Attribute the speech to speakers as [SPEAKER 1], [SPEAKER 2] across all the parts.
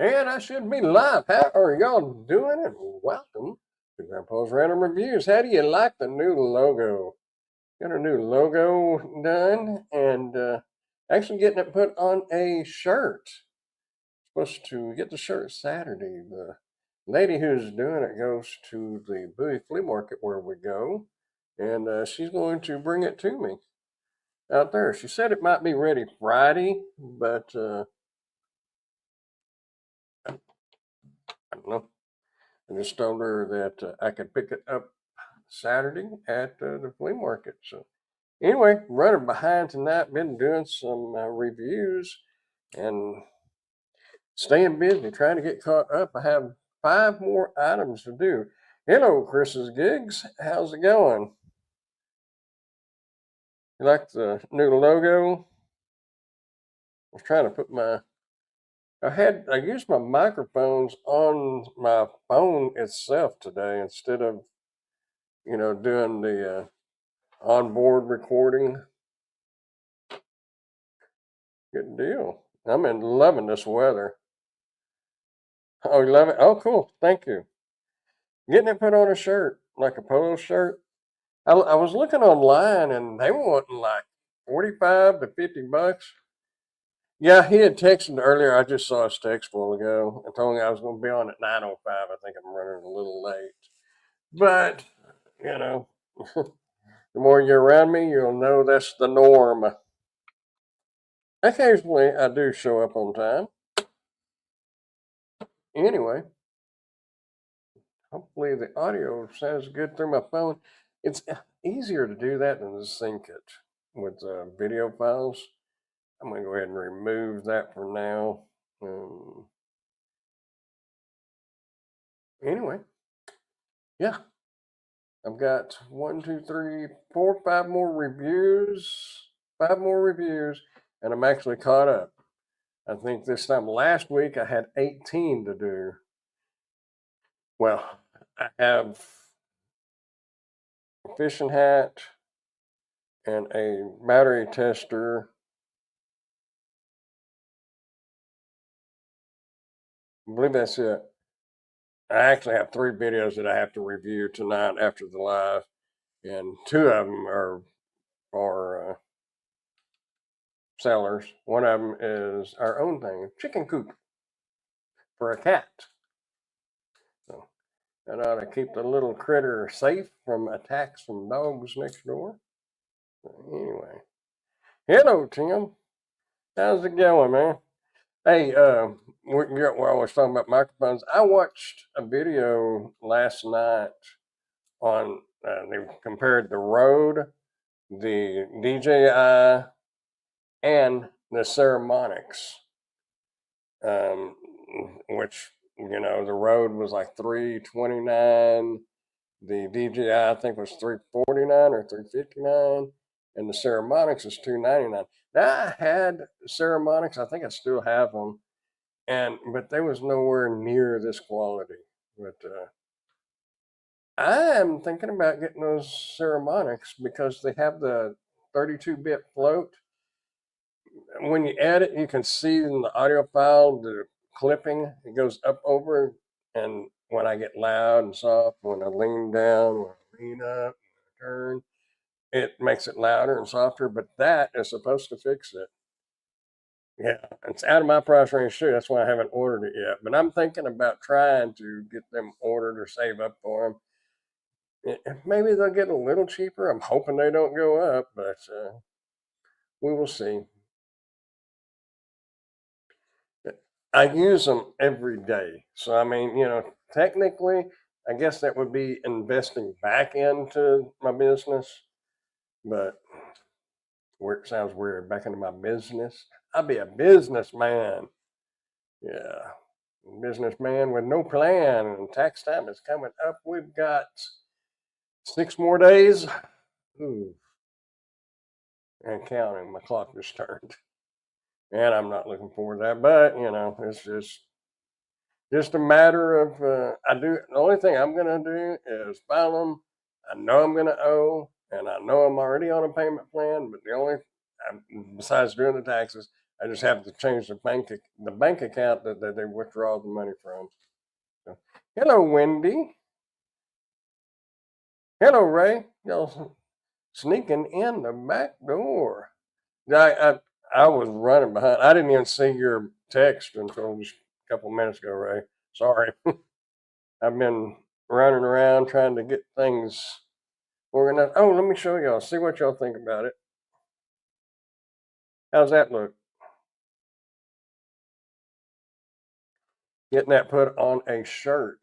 [SPEAKER 1] And I should be live. How are y'all doing? And welcome to Grandpa's Random Reviews. How do you like the new logo? Got a new logo done and actually getting it put on a shirt. Supposed to get the shirt Saturday. The lady who's doing it goes to the Bowie Flea Market where we go, and she's going to bring it to me out there. She said it might be ready Friday, but I don't know. I just told her that I could pick it up Saturday at the flea market. So anyway, running behind tonight. Been doing some reviews and staying busy, trying to get caught up. I have 5 more items to do. Hello, Chris's Gigs. How's it going? You like the new logo? I was trying to put my. I used my microphones on my phone itself today instead of doing the onboard recording. Good deal. I'm loving this weather. Oh, you love it? Oh, cool. Thank you. Getting it put on a shirt, like a polo shirt. I was looking online and they were wanting like 45 to 50 bucks. Yeah, he had texted earlier. I just saw his text a while ago and told me I was going to be on at 9:05. I think I'm running a little late. But, you know, the more you're around me, you'll know that's the norm. Occasionally, I do show up on time. Anyway, hopefully the audio sounds good through my phone. It's easier to do that than to sync it with video files. I'm going to go ahead and remove that for now. Anyway, yeah, I've got 1, 2, 3, 4, 5 more reviews. 5 more reviews, and I'm actually caught up. I think this time last week I had 18 to do. Well, I have a fishing hat and a battery tester. I believe that's it. I actually have 3 videos that I have to review tonight after the live, and 2 of them are sellers. One of them is our own thing, a chicken coop for a cat. So that ought to keep the little critter safe from attacks from dogs next door. So anyway, hello Tim. How's it going, man? Hey, while I was talking about microphones, I watched a video last night on they compared the Rode, the DJI, and the Ceremonics, which the Rode was like $329, the DJI I think was $349 or $359, and the Ceremonics is $299. Now I had Ceremonics, I think I still have them, but they was nowhere near this quality. But I am thinking about getting those Ceremonics because they have the 32-bit float. When you add it, you can see in the audio file the clipping. It goes up over, and when I get loud and soft, when I lean down, when I lean up, when I turn, it makes it louder and softer. But that is supposed to fix it. Yeah, it's out of my price range too. That's why I haven't ordered it yet. But I'm thinking about trying to get them ordered or save up for them. Maybe they'll get a little cheaper. I'm hoping they don't go up, but we will see. I use them every day. So, I mean, technically, I guess that would be investing back into my business, but it sounds weird. Back into my business. I'll be a businessman. Yeah. Businessman with no plan, and tax time is coming up. We've got 6 more days. Ooh, and counting. My clock just turned. And I'm not looking forward to that, but it's just a matter of the only thing I'm gonna do is file them. I know I'm gonna owe, and I know I'm already on a payment plan. But the only besides doing the taxes, I just have to change the bank account that they withdraw the money from. So, hello, Wendy. Hello, Ray. Y'all sneaking in the back door. I was running behind. I didn't even see your text until just a couple minutes ago, Ray. Sorry. I've been running around trying to get things organized. Oh, let me show y'all. See what y'all think about it. How's that look? Getting that put on a shirt.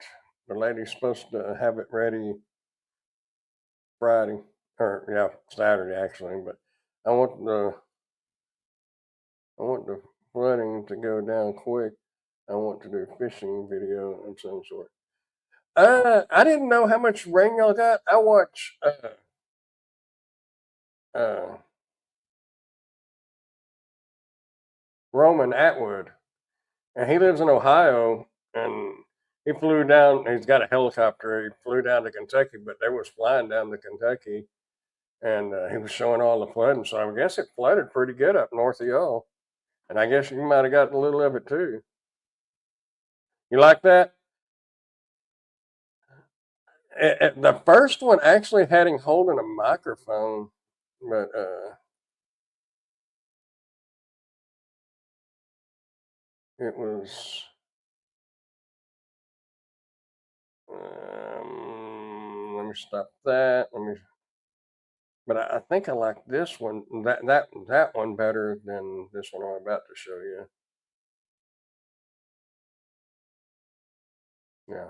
[SPEAKER 1] The lady's supposed to have it ready Friday, or yeah, Saturday actually. But I want the I want the flooding to go down quick. I want to do a fishing video of some sort. I didn't know how much rain y'all got. I watch uh Roman Atwood, and he lives in Ohio, and he flew down. He's got a helicopter. He flew down to Kentucky, but they was flying down to Kentucky, and he was showing all the flooding. So I guess it flooded pretty good up north of y'all, and I guess you might have got a little of it too. You like that? The first one actually had him holding a microphone, but it was. Let me stop that. Let me. But I think I like this one, that one better than this one I'm about to show you. Yeah,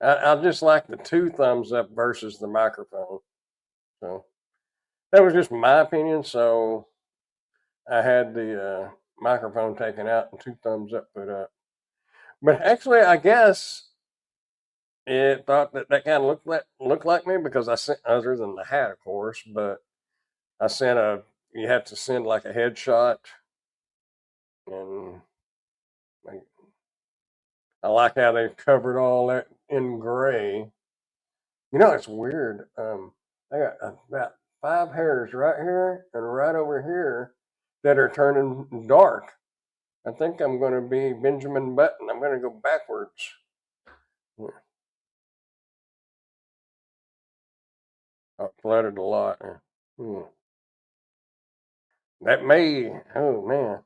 [SPEAKER 1] I just like the two thumbs up versus the microphone. So that was just my opinion. So I had the microphone taken out and two thumbs up put up. But actually, I guess it thought that kind of looked like me because I sent, other than the hat, of course. But I sent a. You have to send like a headshot, and I like how they've covered all that in gray. You know, it's weird. I got about 5 hairs right here and right over here that are turning dark. I think I'm going to be Benjamin Button. I'm going to go backwards. I flooded a lot. Hmm. That may, oh man.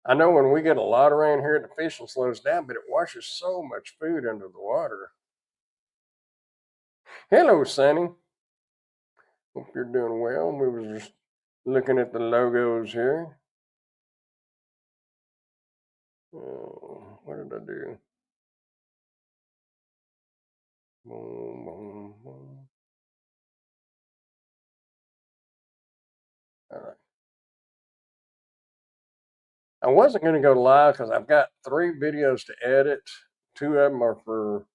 [SPEAKER 1] I know when we get a lot of rain here, the fishing slows down, but it washes so much food into the water. Hello, Sonny. Hope you're doing well. We was just looking at the logos here. What did I do? Boom, boom, boom. All right. I wasn't going to go live because I've got 3 videos to edit. 2 of them are for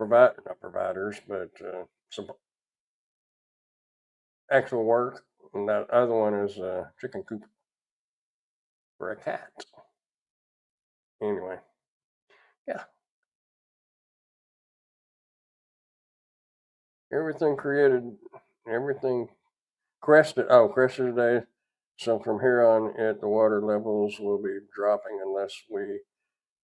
[SPEAKER 1] not providers, but some actual work, and that other one is a chicken coop for a cat. Anyway, yeah, everything created, everything crested. Oh, crested today. So from here on, the water levels will be dropping unless we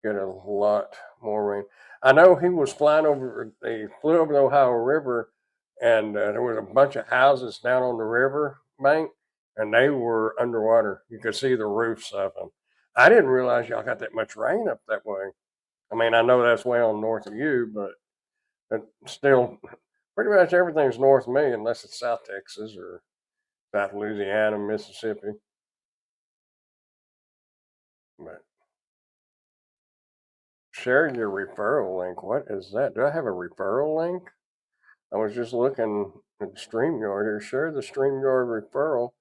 [SPEAKER 1] get a lot more rain. I know he was flying over. They flew over the Ohio River, and there was a bunch of houses down on the river bank, and they were underwater. You could see the roofs of them. I didn't realize y'all got that much rain up that way. I mean, I know that's way on north of you, but still, pretty much everything's north of me unless it's South Texas or South Louisiana, Mississippi. But share your referral link. What is that? Do I have a referral link? I was just looking at StreamYard here. Share the StreamYard referral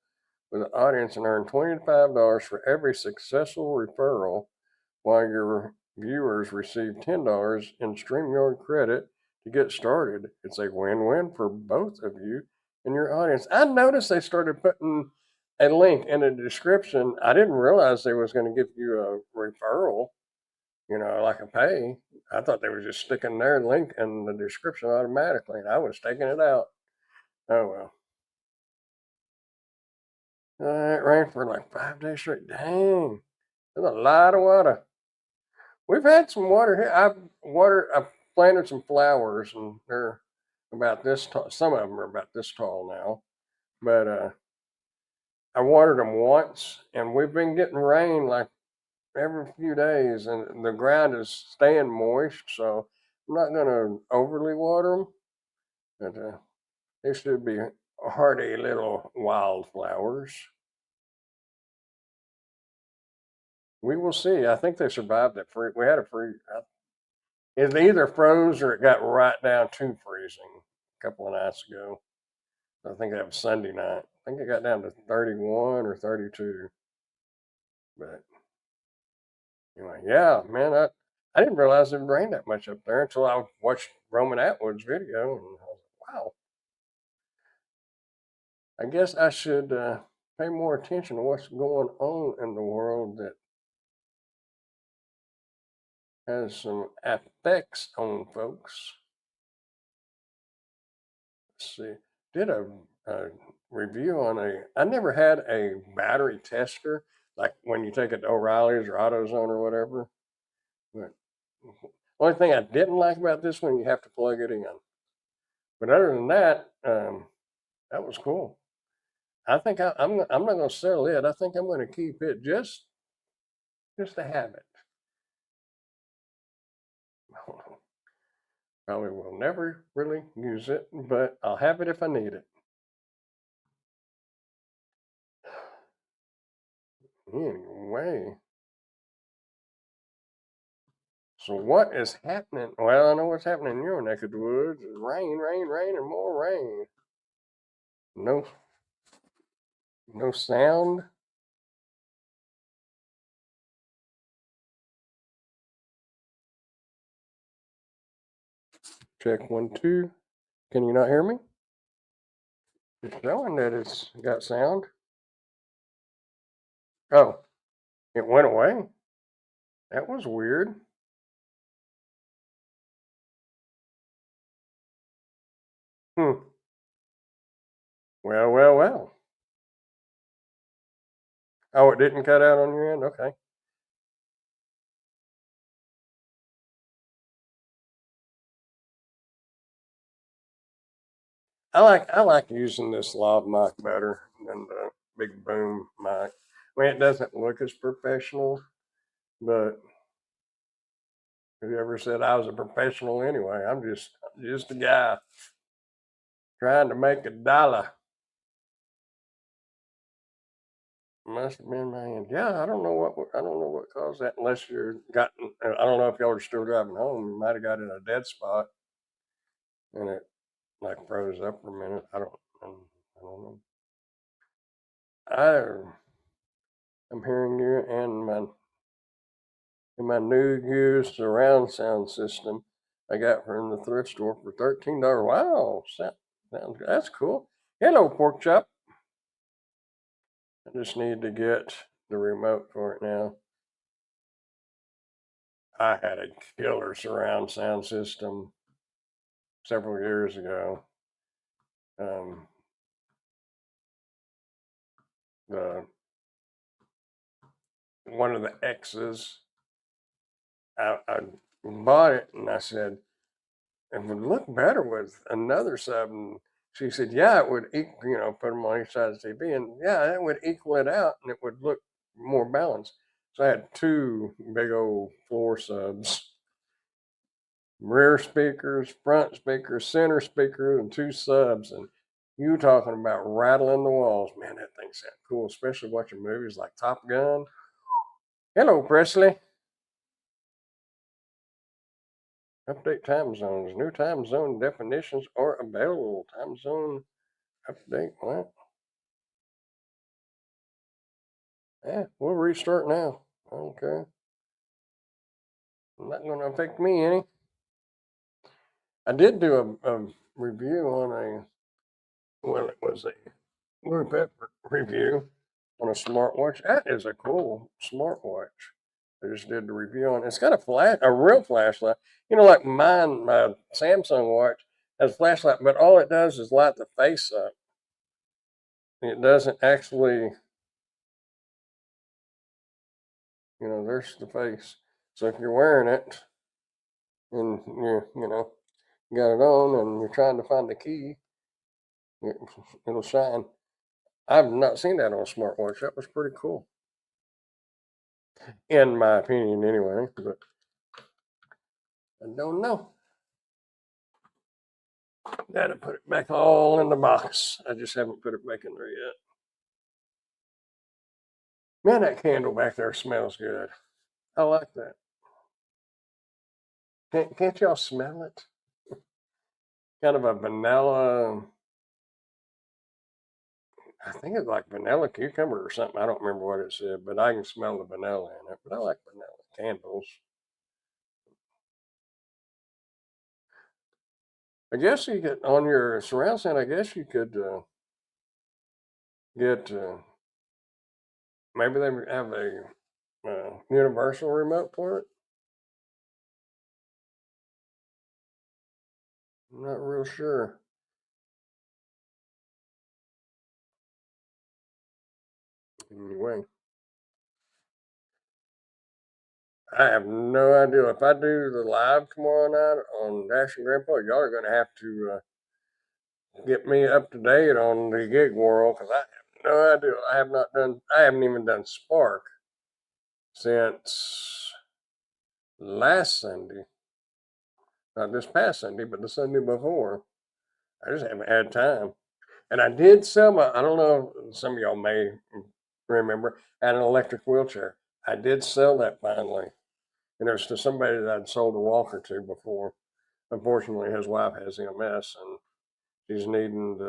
[SPEAKER 1] with the audience and earn $25 for every successful referral, while your viewers receive $10 in StreamYard credit to get started. It's a win-win for both of you and your audience. I noticed they started putting a link in the description. I didn't realize they was going to give you a referral. like a pay. I thought they were just sticking their link in the description automatically, and I was taking it out. Oh well. It rained for like 5 days straight. Dang, that's a lot of water. We've had some water here. I've planted some flowers, and they're about this tall. Some of them are about this tall now, but I watered them once, and we've been getting rain like every few days, and the ground is staying moist. So I'm not gonna overly water them, but they should be hardy little wildflowers. We will see. I think they survived that free. We had a free. It either froze or it got right down to freezing a couple of nights ago. I think that was Sunday night. I think it got down to 31 or 32. But anyway, yeah, man, I didn't realize it rained that much up there until I watched Roman Atwood's video, and I was like, wow, I guess I should pay more attention to what's going on in the world that has some effects on folks. Let's see. Did a review on I never had a battery tester, like when you take it to O'Reilly's or AutoZone or whatever. But only thing I didn't like about this one, you have to plug it in. But other than that, that was cool. I think I'm not going to sell it. I think I'm going to keep it just to have it. Probably will never really use it, but I'll have it if I need it. Anyway, so what is happening? Well, I know what's happening in your neck of the woods. Rain, rain, rain, and more rain. No, no sound. Check 1, 2. Can you not hear me? It's showing that it's got sound. Oh, it went away. That was weird. Hmm. Well, well, well. Oh, it didn't cut out on your end? Okay. I like using this lav mic better than the big boom mic. I mean, it doesn't look as professional, but whoever said I was a professional anyway? I'm just a guy trying to make a dollar. Must have been my end. Yeah, I don't know what caused that unless you're gotten. I don't know if y'all are still driving home. You might have got in a dead spot and it like froze up for a minute. I don't know. I I'm hearing you and my new used surround sound system I got from the thrift store for $13. Wow, sounds good. That's cool. Hello, pork chop. I just need to get the remote for it now. I had a killer surround sound system several years ago. Um, the One of the exes, I bought it and I said it would look better with another sub. And she said, yeah, it would put them on each side of the TV, and yeah, it would equal it out, and it would look more balanced. So I had two big old floor subs, rear speakers, front speakers, center speakers, and two subs. And you talking about rattling the walls, man? That thing sounds cool, especially watching movies like Top Gun. Hello, Presley. Update time zones. New time zone definitions are available. Time zone update. What? Yeah, we'll restart now. Okay. Not going to affect me any. I did do a review on well, it was a Blue Pepper review on a smartwatch. That is a cool smartwatch. I just did the review on it. It's got a real flashlight. You know, like mine, my Samsung watch has a flashlight, but all it does is light the face up. It doesn't actually, there's the face. So if you're wearing it and you got it on and you're trying to find the key, it, it'll shine. I've not seen that on a smartwatch. That was pretty cool, in my opinion, anyway. But I don't know. Gotta put it back all in the box. I just haven't put it back in there yet. Man, that candle back there smells good. I like that. Can't y'all smell it? Kind of a vanilla. I think it's like vanilla cucumber or something. I don't remember what it said, but I can smell the vanilla in it. But I like vanilla candles. I guess you could, on your surround sound, I guess you could get, maybe they have a universal remote for it. I'm not real sure. Anyway, I have no idea. If I do the live tomorrow night on Dash and Grandpa, y'all are going to have to get me up to date on the gig world because I have no idea. I haven't even done Spark since last Sunday. Not this past Sunday, but the Sunday before. I just haven't had time. And I did sell I don't know, some of y'all may remember, I had an electric wheelchair. I did sell that finally. And it was to somebody that I'd sold a walker to before. Unfortunately, his wife has MS and she's needing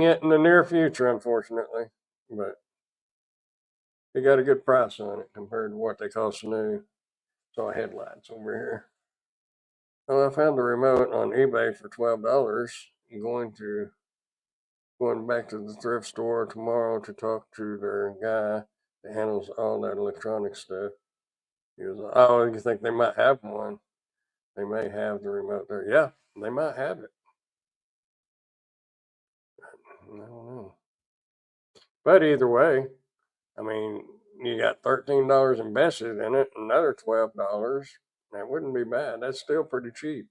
[SPEAKER 1] it in the near future, unfortunately. But he got a good price on it compared to what they cost new. So headlights over here. Well, I found the remote on eBay for $12. I'm going back to the thrift store tomorrow to talk to their guy that handles all that electronic stuff. He was like, "Oh, you think they might have one? They may have the remote there." Yeah, they might have it. I don't know. But either way, I mean, you got $13 invested in it, another $12. That wouldn't be bad. That's still pretty cheap.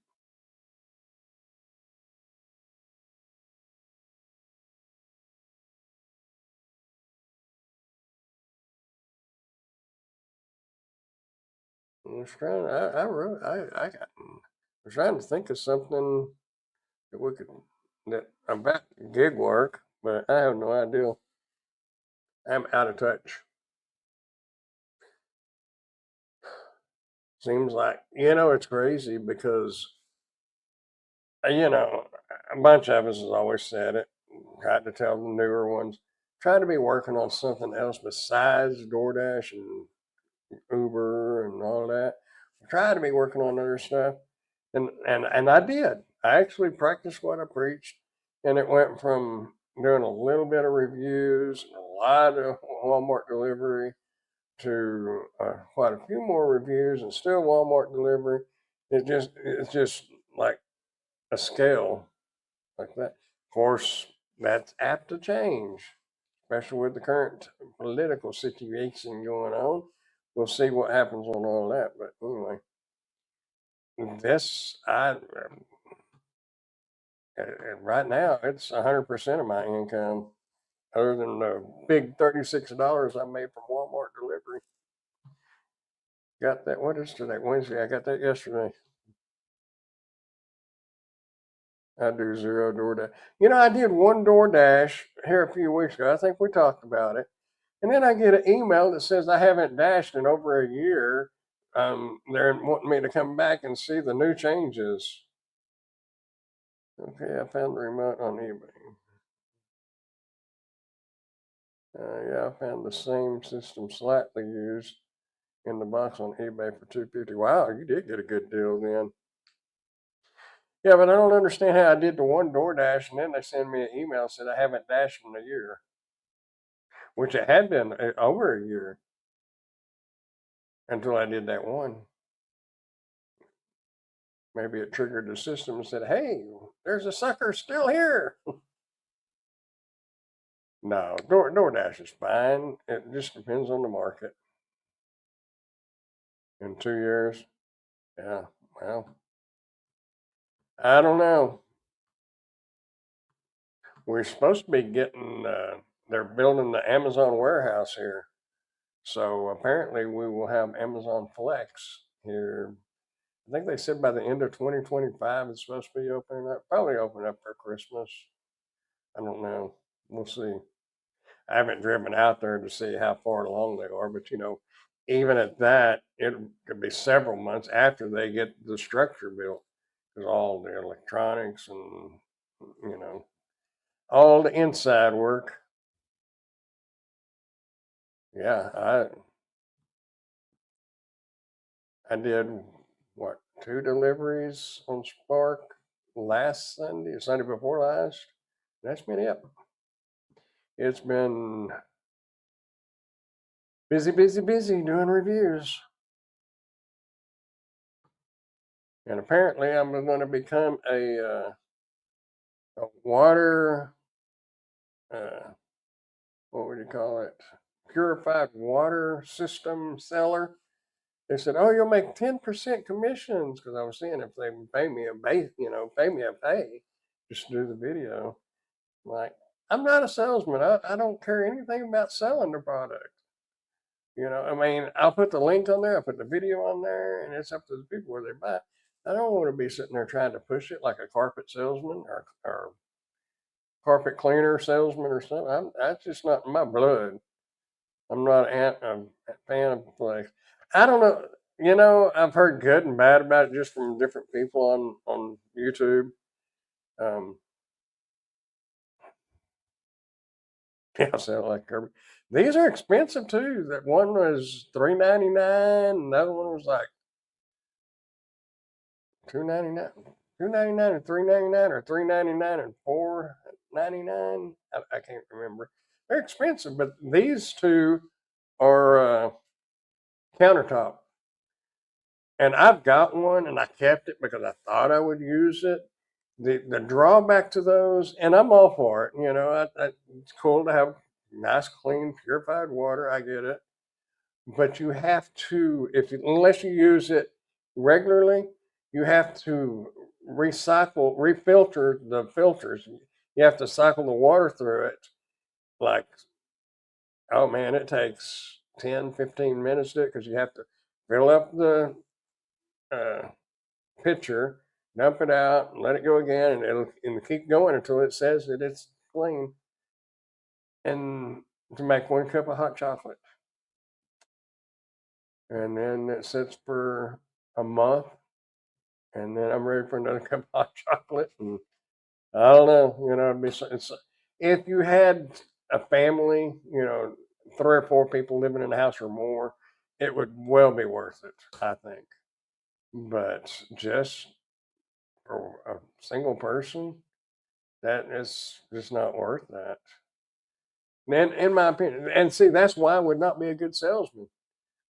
[SPEAKER 1] I was trying. I really, I was trying to think of something that we could that about gig work, but I have no idea. I'm out of touch. Seems like it's crazy because a bunch of us has always said it. Tried to tell the newer ones, try to be working on something else besides DoorDash and Uber and all that. Try to be working on other stuff, and I did. I actually practiced what I preached, and it went from doing a little bit of reviews, a lot of Walmart delivery, to quite a few more reviews, and still Walmart delivery. It's just like a scale like that. Of course, that's apt to change, especially with the current political situation going on. We'll see what happens on all that. But anyway, this I right now it's 100% of my income, other than the big $36 I made from Walmart delivery. Got that? What is today? Wednesday. I got that yesterday. I do zero DoorDash. I did one DoorDash here a few weeks ago. I think we talked about it. And then I get an email that says I haven't dashed in over a year. They're wanting me to come back and see the new changes. Okay, I found the remote on eBay. Yeah, I found the same system slightly used in the box on eBay for $250. Wow, you did get a good deal then. Yeah, but I don't understand how I did the one DoorDash and then they send me an email that said I haven't dashed in a year, which it had been over a year. until I did that one. Maybe it triggered the system and said, hey, there's a sucker still here. No, DoorDash is fine. It just depends on the market. In 2 years, yeah, well, I don't know. We're supposed to be getting, they're building the Amazon warehouse here. So apparently we will have Amazon Flex here. I think they said by the end of 2025 it's supposed to be opening up, probably open up for Christmas. I don't know. We'll see. I haven't driven out there to see how far along they are, but even at that, it could be several months after they get the structure built because all the electronics and, you know, all the inside work. Yeah, I did what, 2 deliveries on Spark last Sunday, Sunday before last. That's been it. It's been busy, busy, busy doing reviews. And apparently, I'm going to become a water, uh, what would you call it? Purified water system seller. They said, "Oh, you'll make 10% commissions," because I was seeing if they would pay me a base, pay me a pay just to do the video. Like, I'm not a salesman. I don't care anything about selling the product. I mean, I'll put the link on there, I'll put the video on there, and it's up to the people where they buy it. I don't want to be sitting there trying to push it like a carpet salesman or carpet cleaner salesman or something. That's just not my blood. I'm not a fan of flex. I don't know. I've heard good and bad about it just from different people on YouTube. Um, yeah, I sound like Kirby. These are expensive too. That one was $3.99, and the other one was like $2.99, $2.99 and $3.99, or $3.99 and $4.99. I can't remember. They're expensive, but these two are countertop. And I've got one, and I kept it because I thought I would use it. The drawback to those, and I'm all for it. It's cool to have nice, clean, purified water. I get it, but you have to, unless you use it regularly, you have to refilter the filters. You have to cycle the water through it. Like, oh man, it takes 10, 15 minutes to do it because you have to fill up the uh, pitcher, dump it out, and let it go again, and it'll keep going until it says that it's clean. And to make 1 cup of hot chocolate, and then it sits for a month, and then I'm ready for another cup of hot chocolate. And I don't know, if you had a family, 3 or 4 people living in the house or more, it would well be worth it, I think. But just for a single person, that is just not worth that. And in my opinion, and see, that's why I would not be a good salesman,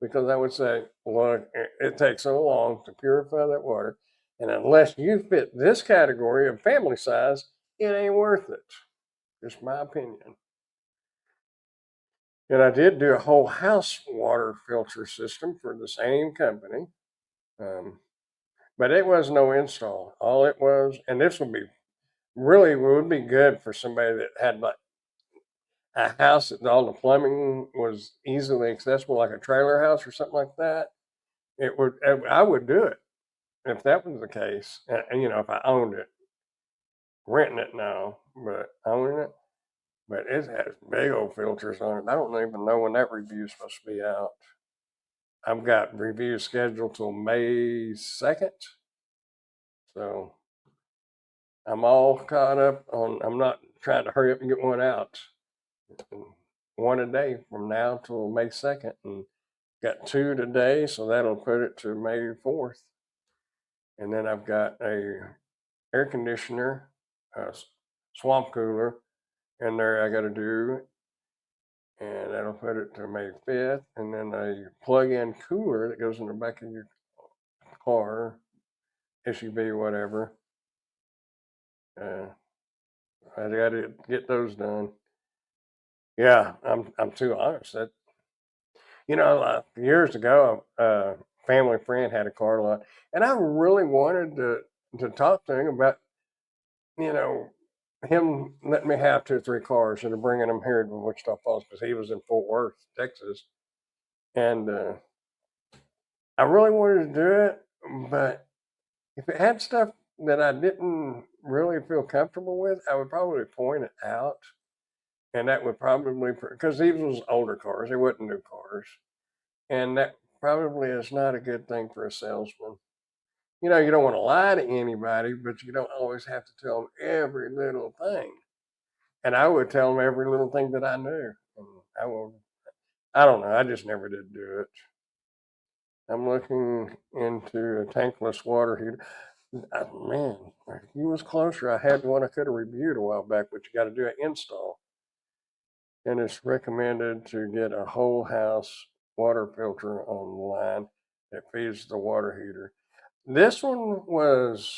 [SPEAKER 1] because I would say, look, it takes so long to purify that water, and unless you fit this category of family size, it ain't worth it. Just my opinion. And I did do a whole house water filter system for the same company, um, but it was no install. All it was, and this would be good for somebody that had like a house that all the plumbing was easily accessible, like a trailer house or something like that. I would do it if that was the case. And if I owned it, renting it now, but owning it. But it has big old filters on it. I don't even know when that review is supposed to be out. I've got reviews scheduled till May 2nd. So I'm all caught up on, I'm not trying to hurry up and get one out. One a day from now till May 2nd. And got 2 today, so that'll put it to May 4th. And then I've got a air conditioner, a swamp cooler in there I got to do. and that'll put it to May 5th. And then a plug-in cooler that goes in the back of your car, SUV, whatever. I got to get those done. Yeah, I'm too honest. That years ago, a family friend had a car lot, and I really wanted to talk to him about you know him letting me have 2 or 3 cars and bringing them here to Wichita Falls because he was in Fort Worth, Texas, and I really wanted to do it, but if it had stuff that I didn't really feel comfortable with, I would probably point it out, and that would probably because these was older cars, they wasn't new cars, and that probably is not a good thing for a salesman. You don't want to lie to anybody, but you don't always have to tell them every little thing. And I would tell them every little thing that I knew. And I don't know. I just never did do it. I'm looking into a tankless water heater. Man, if you was closer, I had one I could have reviewed a while back, but you got to do an install. And it's recommended to get a whole house water filter online that feeds the water heater. This one was,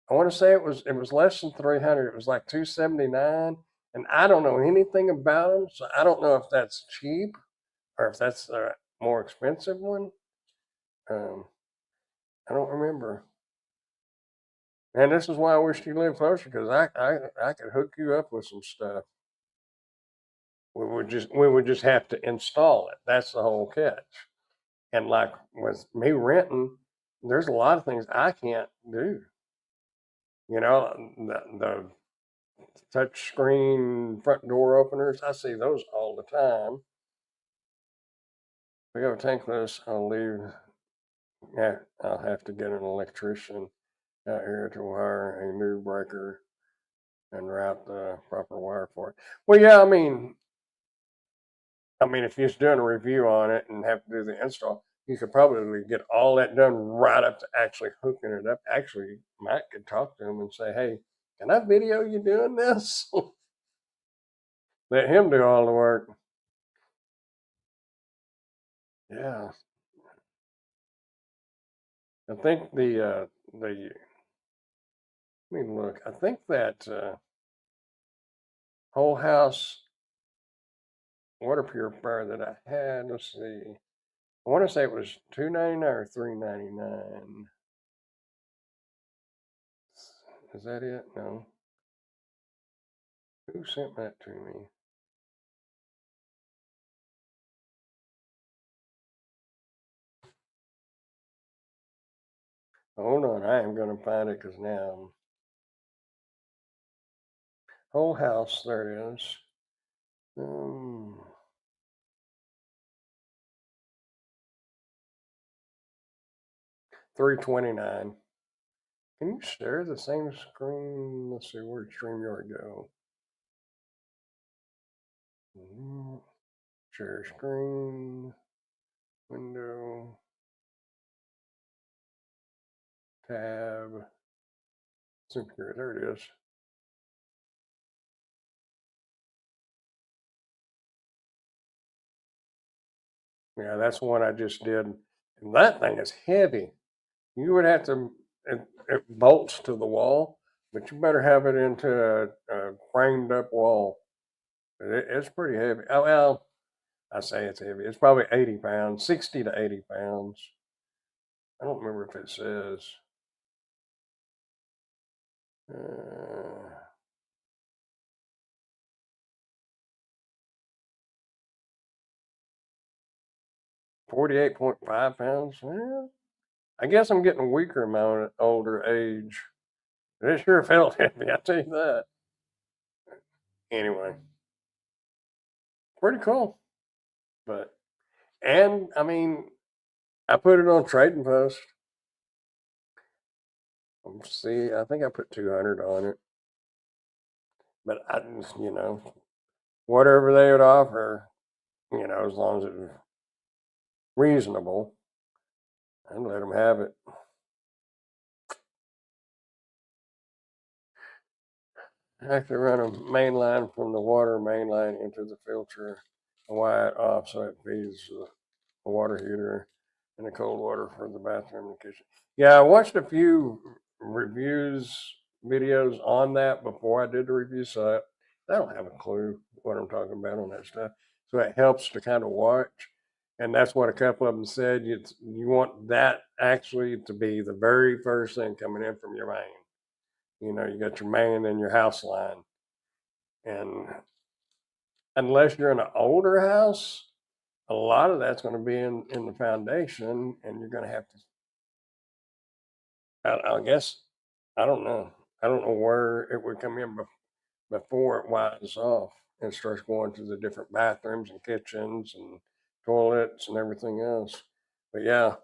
[SPEAKER 1] I want to say it was less than 300. It was like 279, and I don't know anything about them, so I don't know if that's cheap or if that's a more expensive one. Um, I don't remember. And this is why I wish you lived closer because I could hook you up with some stuff. We would just have to install it. That's the whole catch. And like with me renting, there's a lot of things I can't do. The touch screen front door openers, I see those all the time. If we have a tankless, I'll leave. Yeah, I'll have to get an electrician out here to wire a new breaker and route the proper wire for it. Well, yeah, I mean, if you're just doing a review on it and have to do the install, you could probably get all that done right up to actually hooking it up. Actually, Mike could talk to him and say, "Hey, can I video you doing this?" Let him do all the work. Yeah, I think the let me look. I think that whole house water purifier that I had. Let's see. I want to say it was $2.99 or $3.99. Is that it? No. Who sent that to me? Hold on, I am going to find it because now whole house. There it is. 329. Can you share the same screen? Let's see, where'd StreamYard go? Share screen, window, tab, computer. There it is. Yeah, that's the one I just did. And that thing is heavy. You would have to, it bolts to the wall, but you better have it into a framed up wall. It's pretty heavy. Oh, well, I say it's heavy. It's probably 80 pounds, 60 to 80 pounds. I don't remember if it says. Uh, 48.5 pounds. Well, I guess I'm getting weaker in my older age. It sure felt heavy, I tell you that. Anyway, pretty cool. But, and I mean, I put it on Trading Post. See, I think I put 200 on it. But I just, whatever they would offer, as long as it was reasonable, I'd let them have it. I actually run a main line from the water main line into the filter and wire it off so it feeds the water heater and the cold water for the bathroom and kitchen. Yeah, I watched a few reviews videos on that before I did the review, so I don't have a clue what I'm talking about on that stuff. So it helps to kind of watch. And that's what a couple of them said. You want that actually to be the very first thing coming in from your main. You know, you got your main and your house line. And unless you're in an older house, a lot of that's going to be in the foundation, and you're going to have to. I guess I don't know. I don't know where it would come in before it winds off and starts going to the different bathrooms and kitchens and toilets and everything else. But yeah,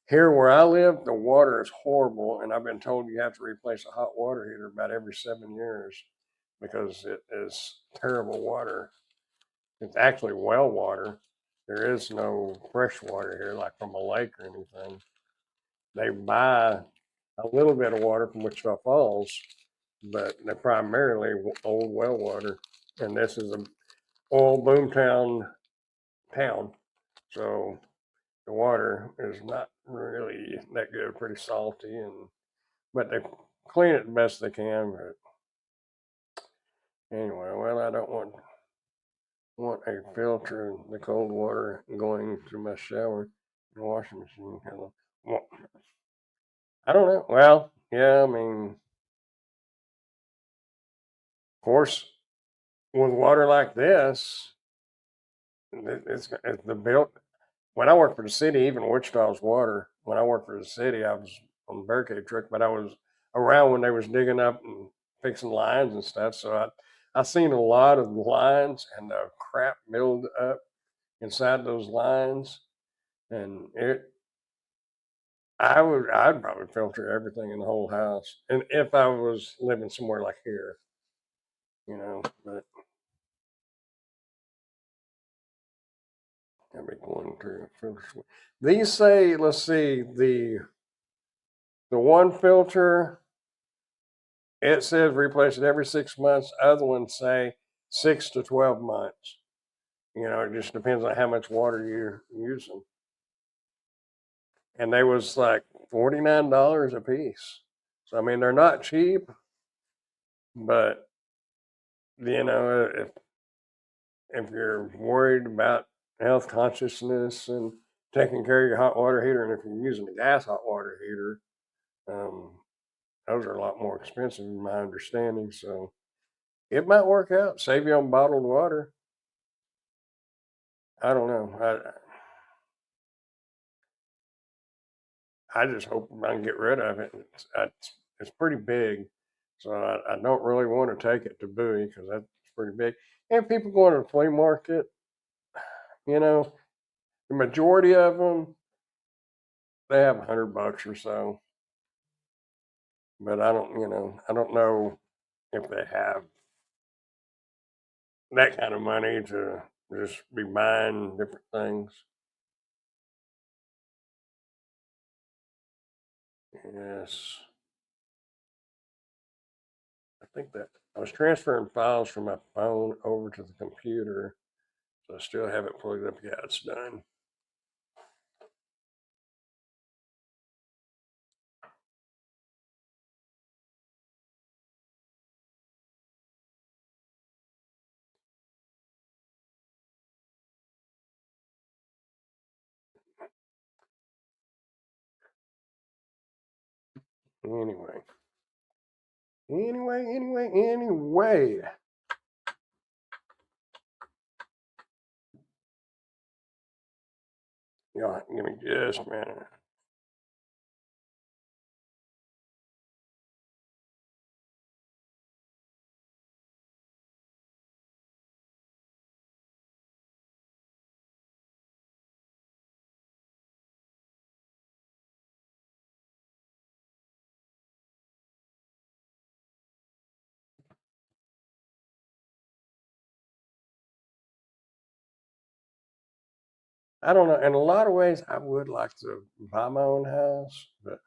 [SPEAKER 1] here where I live, the water is horrible, and I've been told you have to replace a hot water heater about every 7 years because it is terrible water. It's actually well water. There is no fresh water here, like from a lake or anything. They buy a little bit of water from Wichita Falls, but they're primarily old well water. And this is an oil boomtown town, so the water is not really that good. Pretty salty, and but they clean it the best they can. But anyway, well, I don't want a filter in the cold water going to my shower and washing machine. Well, I don't know. Well, yeah, I mean, of course, with water like this, it's the bill. When I worked for the city, even Wichita's water. When I worked for the city, I was on the barricade truck, but I was around when they was digging up and fixing lines and stuff. So I seen a lot of the lines and the crap build up inside those lines, and I'd probably filter everything in the whole house, and if I was living somewhere like here, but I'd be going to filter. These say, let's see, the one filter, it says replace it every 6 months. Other ones say 6 to 12 months. It just depends on how much water you're using. And they was like $49 a piece. So I mean, they're not cheap, but if you're worried about health consciousness and taking care of your hot water heater, and if you're using a gas hot water heater, um, those are a lot more expensive, in my understanding. So it might work out, save you on bottled water. I don't know. I just hope I can get rid of it. It's pretty big, so I don't really want to take it to Bowie because that's pretty big. And people going to the flea market, you know, the majority of them they have $100 or so, but I don't know if they have that kind of money to just be buying different things. Yes, I think that I was transferring files from my phone over to the computer, so I still have it plugged up. Yeah, it's done. Anyway, anyway. Y'all give me just a minute. I don't know. In a lot of ways, I would like to buy my own house, but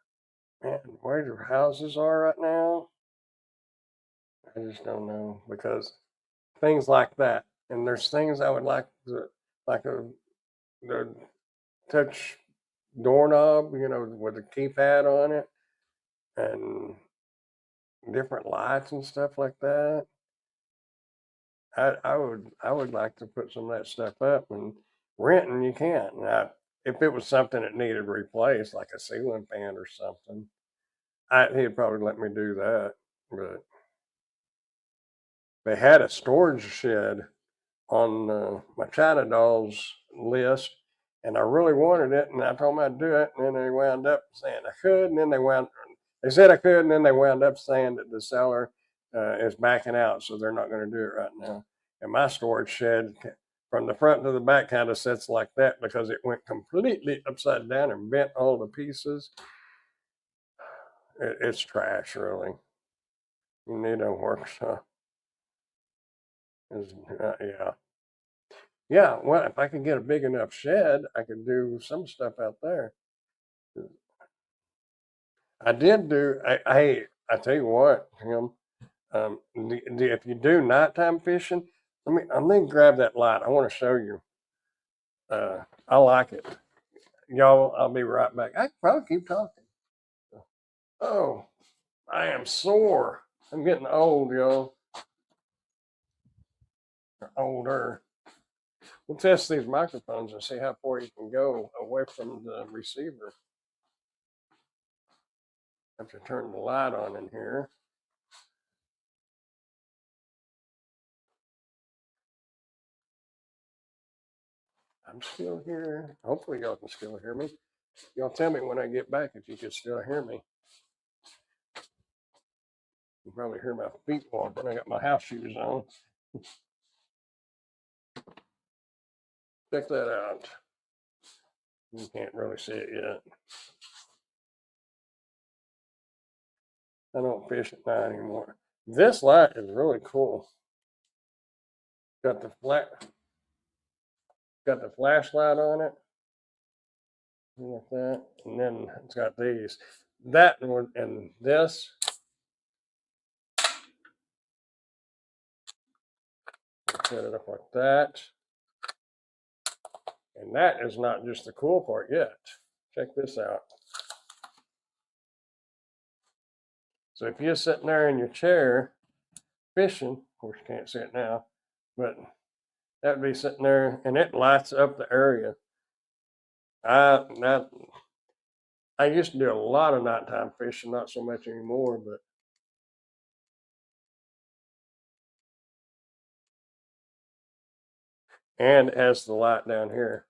[SPEAKER 1] man, where the houses are right now, I just don't know because things like that. And there's things I would like the touch doorknob, you know, with a keypad on it and different lights and stuff like that. I would like to put some of that stuff up and renting you can't. Now, if it was something that needed replaced, like a ceiling fan or something, he'd probably let me do that. But they had a storage shed on my China dolls list, and I really wanted it, and I told them I'd do it, and then they wound up saying I could, and then they said I could, and then they wound up saying that the seller is backing out, so they're not going to do it right now. And my storage shed from the front to the back kind of sits like that because it went completely upside down and bent all the pieces. It's trash, really. It don't work, so yeah. Yeah, well, if I could get a big enough shed, I could do some stuff out there. I did do. I tell you what, Tim. If you do nighttime fishing, let me grab that light. I want to show you. I like it, y'all. I'll be right back. I can probably keep talking. Oh, I am sore. I'm getting old, y'all. Older. We'll test these microphones and see how far you can go away from the receiver. I have to turn the light on in here. I'm still here. Hopefully, y'all can still hear me. Y'all tell me when I get back if you can still hear me. You can probably hear my feet walking. I got my house shoes on. Check that out. You can't really see it yet. I don't fish at night anymore. This light is really cool. Got the got the flashlight on it, like that, and then it's got these. That one and this. Set it up like that. And that is not just the cool part yet. Check this out. So if you're sitting there in your chair fishing, of course you can't see it now, but that would be sitting there and it lights up the area. I used to do a lot of nighttime fishing, not so much anymore, but and it has the light down here.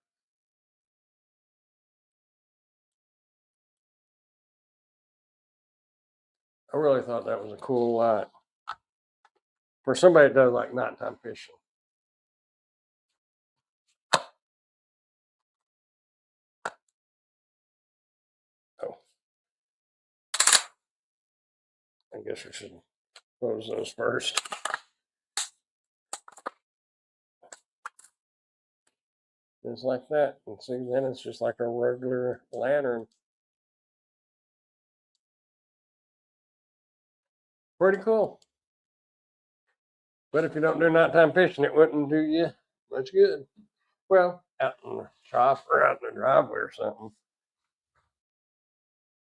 [SPEAKER 1] I really thought that was a cool light for somebody that does like nighttime fishing. Oh, I guess we should close those first. Just like that. And see, then it's just like a regular lantern. Pretty cool. But if you don't do nighttime fishing, it wouldn't do you much good. Well, out in the shop or out in the driveway or something.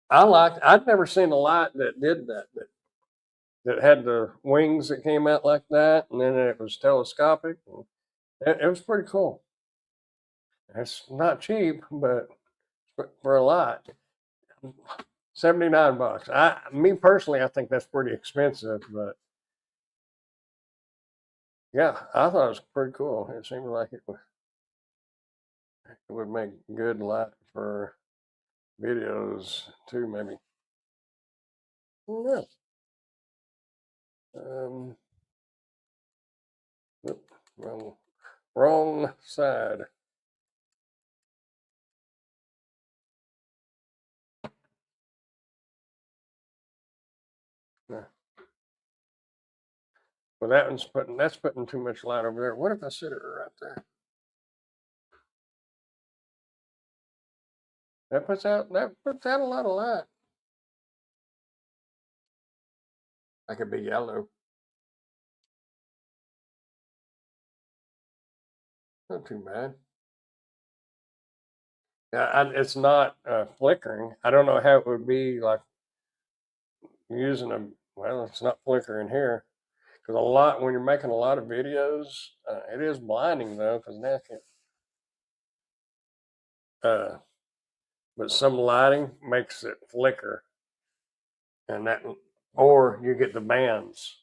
[SPEAKER 1] I'd never seen a light that did that had the wings that came out like that, and then it was telescopic. It was pretty cool. It's not cheap, but for a lot, $79. Me personally, I think that's pretty expensive, but yeah, I thought it was pretty cool. It seemed like it would make good light for videos too, maybe. Yeah. Um, wrong side. Yeah. Well, that's putting too much light over there. What if I sit it right there? That puts out a lot of light. I could be yellow. Not too bad. It's not flickering. I don't know how it would be like using a, well, it's not flickering here. Because a lot, when you're making a lot of videos, it is blinding though, because now I can't, uh, but some lighting makes it flicker. And that, or you get the bands,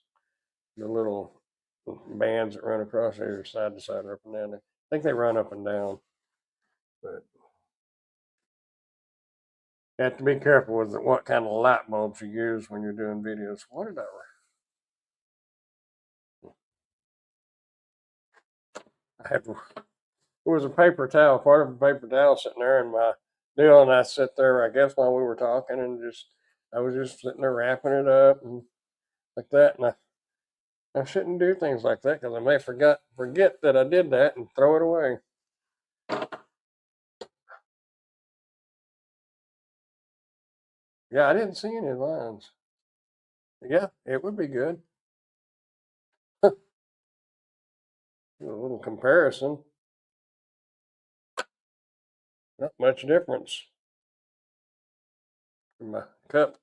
[SPEAKER 1] the little bands that run across there side to side or up and down. I think they run up and down, but you have to be careful with what kind of light bulbs you use when you're doing videos. What did I had? It was a paper towel, part of a paper towel sitting there in my deal, and I sat there, I guess, while we were talking, and I was just sitting there wrapping it up and like that, and I shouldn't do things like that because I may forget that I did that and throw it away. Yeah, I didn't see any lines. Yeah, it would be good. A little comparison, not much difference. My cup,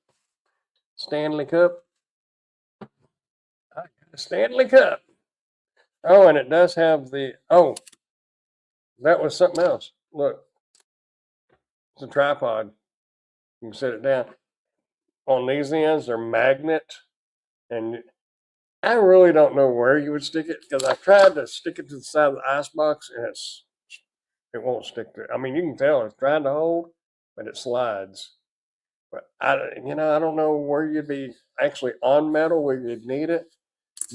[SPEAKER 1] Stanley Cup, I got a Stanley Cup. Oh, and it does have the, oh, that was something else. Look, it's a tripod. You can set it down. On these ends, they're magnet, and I really don't know where you would stick it because I tried to stick it to the side of the ice box, and it won't stick to it. I mean, you can tell it's trying to hold, but it slides. But I don't know where you'd be actually on metal where you'd need it.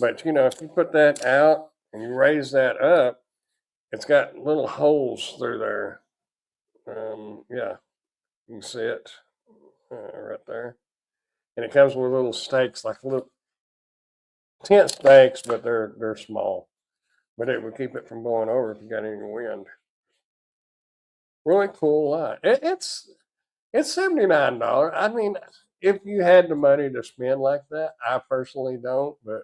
[SPEAKER 1] But if you put that out and you raise that up, it's got little holes through there. Yeah, you can see it right there, and it comes with little stakes, like little tent stakes, but they're small. But it would keep it from blowing over if you got any wind. Really cool light. It's $79. I mean, if you had the money to spend like that, I personally don't. But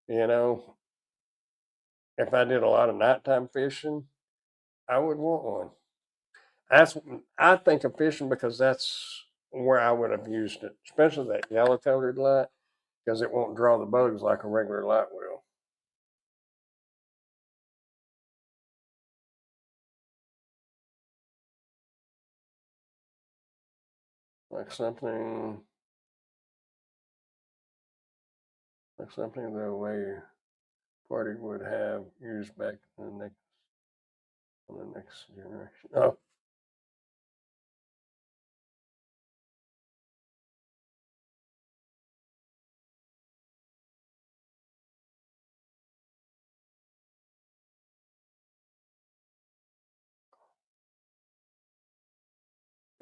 [SPEAKER 1] you know, if I did a lot of nighttime fishing, I would want one. That's I think of fishing because that's where I would have used it, especially that yellow colored light, because it won't draw the bugs like a regular light will. Like something the way party would have used back in the next generation. Oh,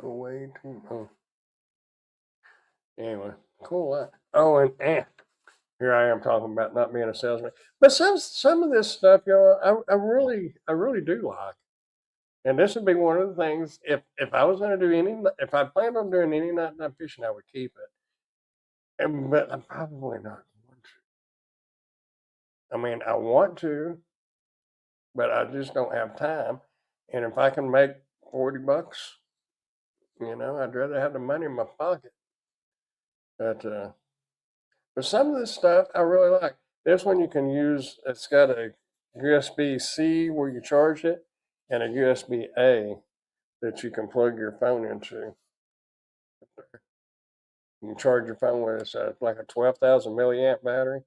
[SPEAKER 1] way too. Oh, anyway, cool. Oh, and here I am talking about not being a salesman, but some of this stuff, I really do like. And this would be one of the things if I was going to do if I planned on doing any nighttime fishing, I would keep it. But I'm probably not going to. I mean, I want to, but I just don't have time. And if I can make $40, I'd rather have the money in my pocket. But some of this stuff I really like. This one you can use. It's got a USB-C where you charge it, and a USB-A that you can plug your phone into. You can charge your phone with it. It's like a 12,000 milliamp battery.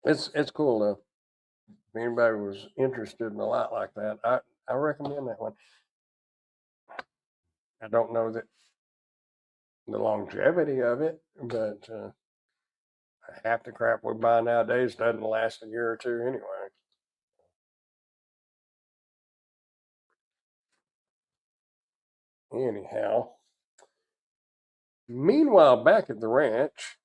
[SPEAKER 1] It's cool though. If anybody was interested in a light like that, I recommend that one. I don't know the longevity of it, but half the crap we buy nowadays doesn't last a year or two anyway. Anyhow, meanwhile, back at the ranch,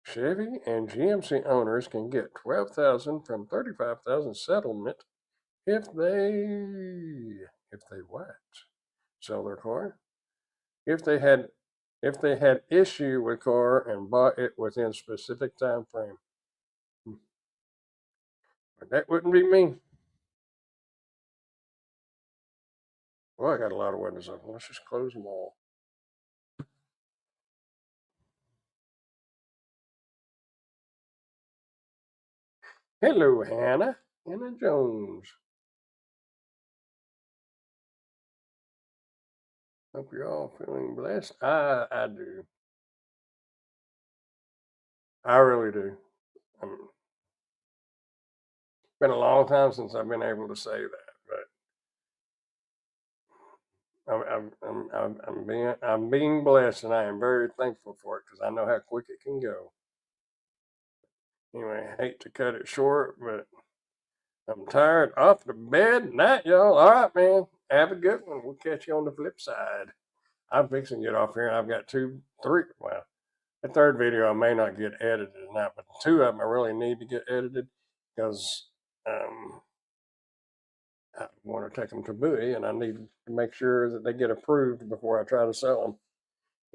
[SPEAKER 1] Chevy and GMC owners can get 12,000 from 35,000 settlement if they If they what? Sell their car? If they had issue with car and bought it within specific time frame. But that wouldn't be me. Well, I got a lot of windows open. Let's just close them all. Hello, Hannah. Hannah Jones. Hope you're all feeling blessed. I do. I really do. It's been a long time since I've been able to say that, but I'm being blessed, and I am very thankful for it because I know how quick it can go. Anyway, I hate to cut it short, but I'm tired. Off to bed. Night, y'all. All right, man. Have a good one. We'll catch you on the flip side. I'm fixing to get off here. I've got well, the third video I may not get edited tonight, but two of them I really need to get edited because I want to take them to Bowie and I need to make sure that they get approved before I try to sell them.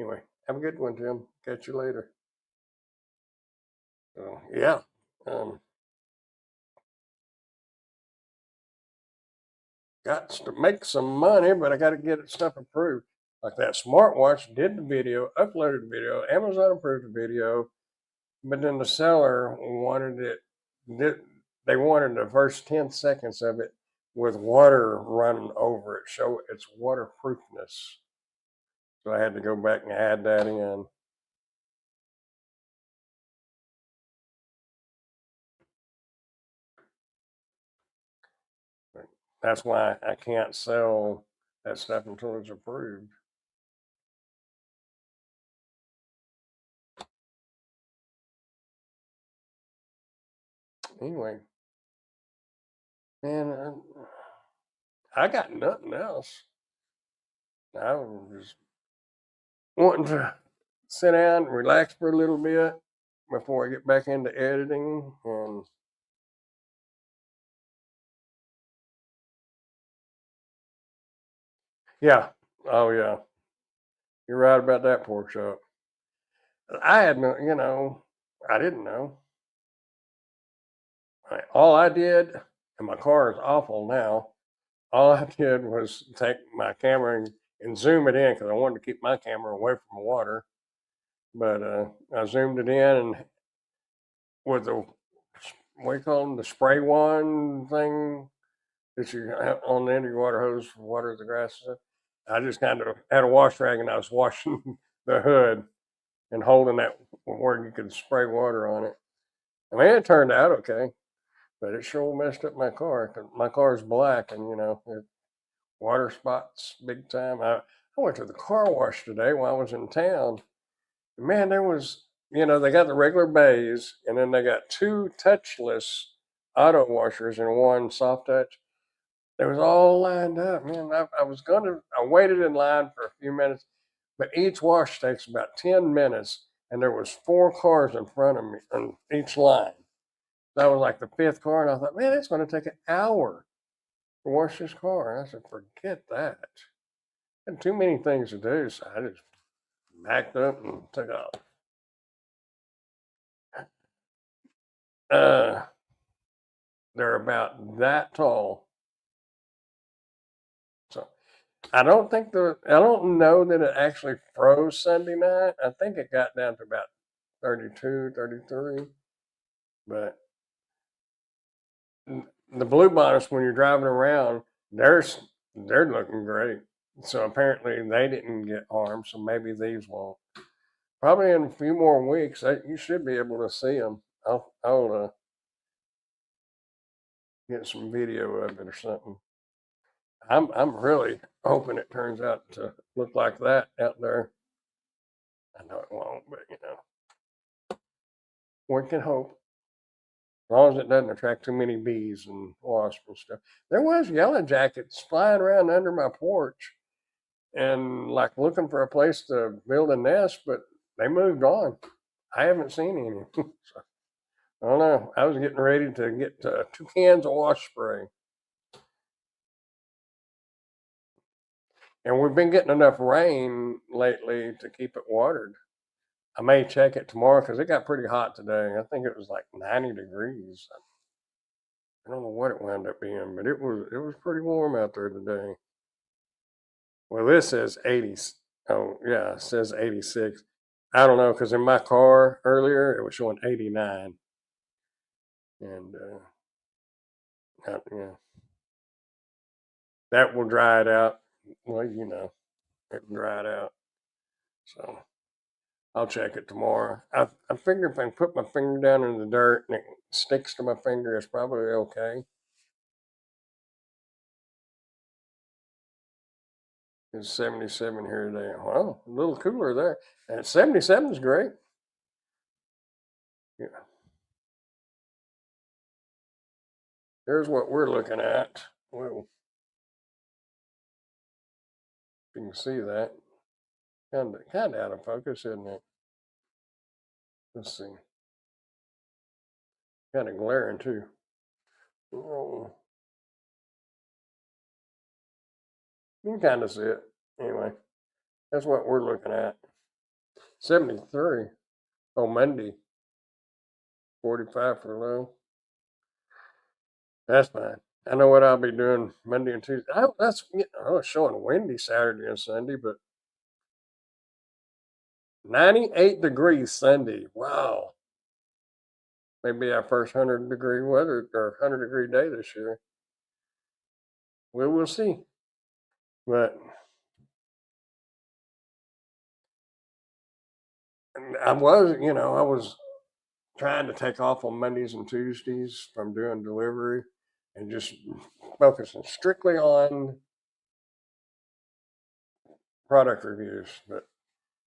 [SPEAKER 1] Anyway, have a good one, Tim. Catch you later. So, yeah. Got to make some money, but I got to get stuff approved. Like that smartwatch did the video, uploaded the video, Amazon approved the video, but then the seller wanted it. They wanted the first 10 seconds of it with water running over it, show its waterproofness. So I had to go back and add that in. That's why I can't sell that stuff until it's approved. Anyway, man, I got nothing else. I was just wanting to sit down and relax for a little bit before I get back into editing. And yeah, oh yeah, you're right about that, pork chop. I had no, I didn't know. All I did, and my car is awful now. All I did was take my camera and zoom it in because I wanted to keep my camera away from water. But I zoomed it in and with the, what do you call them, the spray one thing that you have on the end of your water hose for water the grass and stuff. I just kind of had a wash rag and I was washing the hood and holding that where you could spray water on it. I mean, it turned out okay, but it sure messed up my car because my car's black and water spots big time. I went to the car wash today while I was in town. Man, there was, they got the regular bays and then they got two touchless auto washers and one soft touch. They was all lined up, man. I waited in line for a few minutes, but each wash takes about 10 minutes, and there was 4 cars in front of me on each line. That was like the 5th car, and I thought, man, it's going to take an hour to wash this car. And I said, forget that. I had too many things to do, so I just backed up and took off. They're about that tall. So I don't know that it actually froze Sunday night. I think it got down to about 32, 33. But the blue bonnets, when you're driving around, they're looking great. So apparently they didn't get harmed. So maybe these won't. Probably in a few more weeks, you should be able to see them. I'll get some video of it or something. I'm really hoping it turns out to look like that out there. I know it won't, but one can hope. As long as it doesn't attract too many bees and wasps and stuff. There was yellow jackets flying around under my porch and like looking for a place to build a nest, but they moved on. I haven't seen any. So, I don't know. I was getting ready to get 2 cans of wash spray. And we've been getting enough rain lately to keep it watered. I may check it tomorrow because it got pretty hot today. I think it was like 90 degrees. I don't know what it wound up being, but it was pretty warm out there today. Well, this says 80. Oh, yeah, it says 86. I don't know because in my car earlier it was showing 89, and yeah, that will dry it out. Well, it will dry it out. So I'll check it tomorrow. I figure if I can put my finger down in the dirt and it sticks to my finger, it's probably okay. It's 77 here today. Well, a little cooler there. And 77 is great. Yeah. Here's what we're looking at. Well, you can see that. Kind of out of focus, isn't it? Let's see. Kind of glaring too. Oh, you can kind of see it. Anyway, that's what we're looking at. 73 on Monday. 45 for low. That's fine. I know what I'll be doing Monday and Tuesday. It's showing windy Saturday and Sunday, but 98 degrees Sunday. Wow. Maybe our first 100-degree weather or 100-degree day this year. We'll see. But I was trying to take off on Mondays and Tuesdays from doing delivery and just focusing strictly on product reviews. But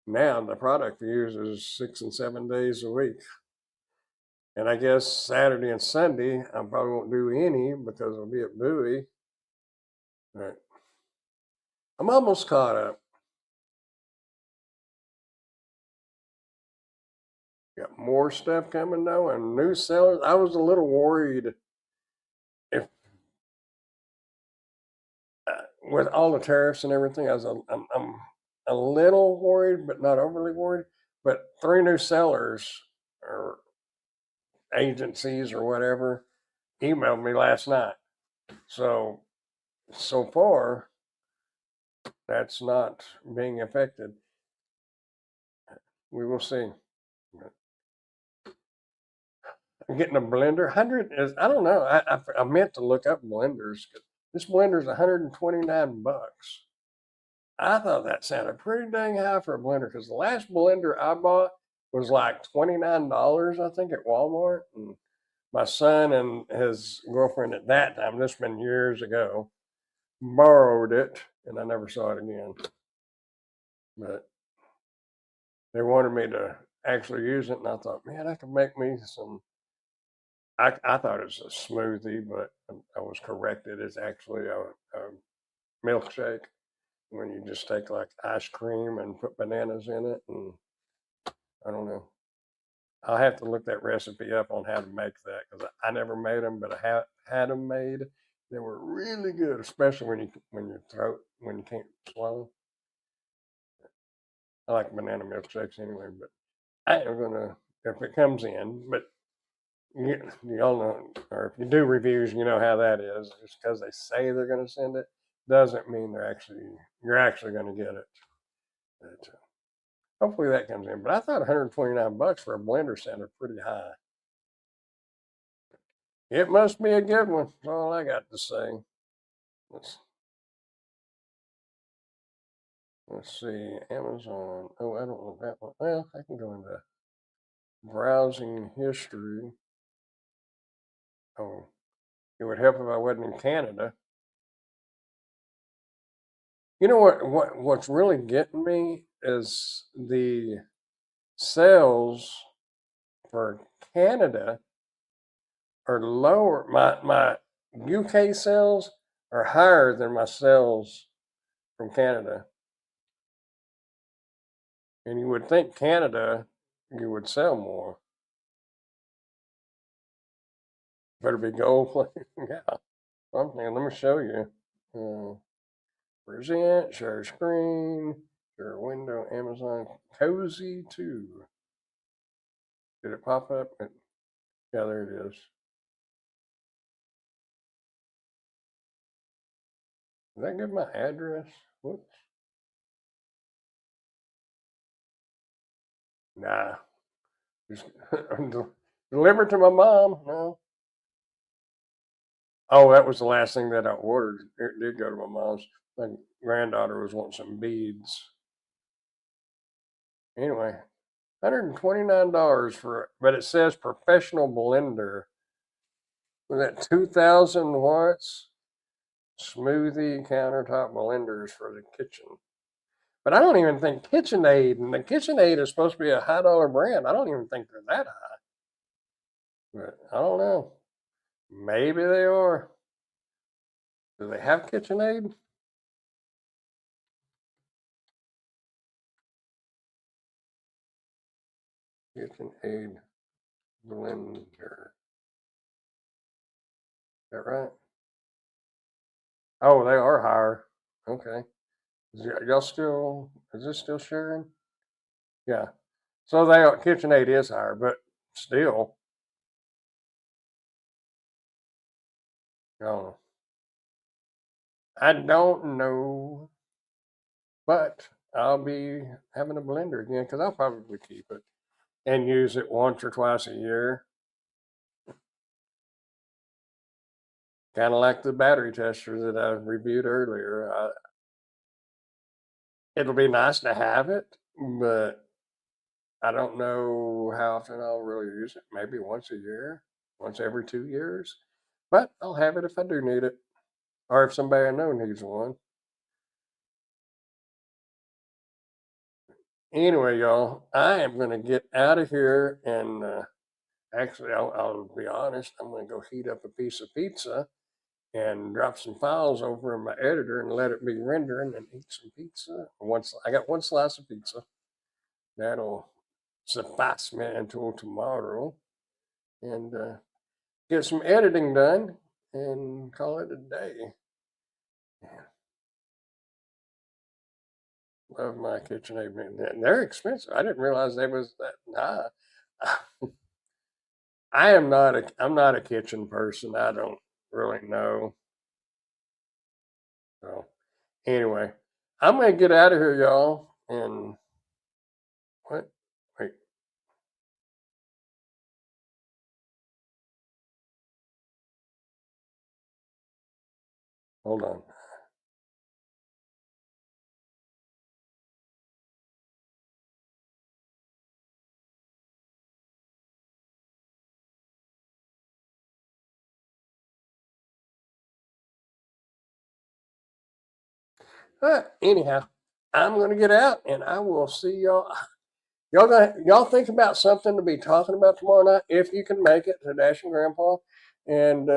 [SPEAKER 1] now the product reviews is 6 and 7 days a week. And I guess Saturday and Sunday, I probably won't do any because I'll be at Bowie. But I'm almost caught up. Got more stuff coming though, and new sellers. I was a little worried if with all the tariffs and everything. I'm a little worried, but not overly worried. But 3 new sellers or agencies or whatever emailed me last night. So far, that's not being affected. We will see. I'm getting a blender. 100 is, I don't know. I meant to look up blenders. This blender is 129 bucks. I thought that sounded pretty dang high for a blender because the last blender I bought was like $29, I think, at Walmart. And my son and his girlfriend at that time, this has been years ago, borrowed it, and I never saw it again. But they wanted me to actually use it, and I thought, man, I could make me some. I thought it was a smoothie, but I was corrected. It's actually a milkshake when you just take like ice cream and put bananas in it. And I don't know. I'll have to look that recipe up on how to make that because I never made them, but I had them made. They were really good, especially when your throat when you can't swallow. I like banana milkshakes anyway, but I am gonna if it comes in. But you all know, or if you do reviews, you know how that is. Just because they say they're gonna send it doesn't mean you're actually gonna get it. But, hopefully that comes in. But I thought 129 bucks for a blender sounded pretty high. It must be a good one. That's all I got to say. Let's let's see. Amazon. Oh, I don't know that one. Well, I can go into browsing history. Oh, it would help if I wasn't in Canada. You know what's really getting me is the sales for Canada are lower. My UK sales are higher than my sales from Canada. And you would think Canada, you would sell more. Better be gold plated. Yeah. I'm thinking, let me show you. Present, share screen, share window, Amazon Cozy 2. Did it pop up? Yeah, there it is. Did that give my address? Whoops. Nah. Just delivered to my mom. No. Oh, that was the last thing that I ordered. It did go to my mom's. My granddaughter was wanting some beads. Anyway, $129 for it, but it says professional blender. Was that 2,000 watts? Smoothie countertop blenders for the kitchen. But I don't even think KitchenAid, and the KitchenAid is supposed to be a high dollar brand. I don't even think they're that high. But I don't know. Maybe they are. Do they have KitchenAid? KitchenAid blender. Is that right? Oh, they are higher. Okay. Y'all still, is this still sharing? Yeah. So they are, KitchenAid is higher, but still, I don't know. I don't know, but I'll be having a blender again because I'll probably keep it and use it once or twice a year. Kind of like the battery tester that I reviewed earlier. It'll be nice to have it, but I don't know how often I'll really use it. Maybe once a year, once every 2 years. But I'll have it if I do need it, or if somebody I know needs one. Anyway, y'all, I am going to get out of here and actually, I'll be honest, I'm going to go heat up a piece of pizza and drop some files over in my editor and let it be rendering and eat some pizza. Once I got one slice of pizza, that'll suffice me until tomorrow, and get some editing done and call it a day. Love my KitchenAid. They're expensive. I didn't realize they was that high. I'm not a kitchen person. I don't really know. So anyway, I'm gonna get out of here, y'all. And what? Wait, hold on. Anyhow, I'm gonna get out, and I will see y'all. Y'all think about something to be talking about tomorrow night if you can make it to Dash and Grandpa, and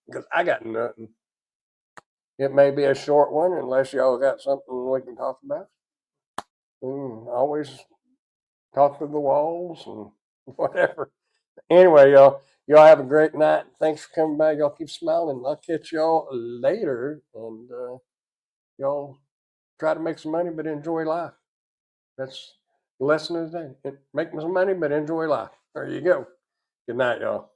[SPEAKER 1] because I got nothing. It may be a short one unless y'all got something we can talk about. Always talk to the walls and whatever. Anyway, y'all have a great night. Thanks for coming by. Y'all keep smiling. I'll catch y'all later, and y'all try to make some money, but enjoy life. That's the lesson of the day. Make some money, but enjoy life. There you go. Good night, y'all.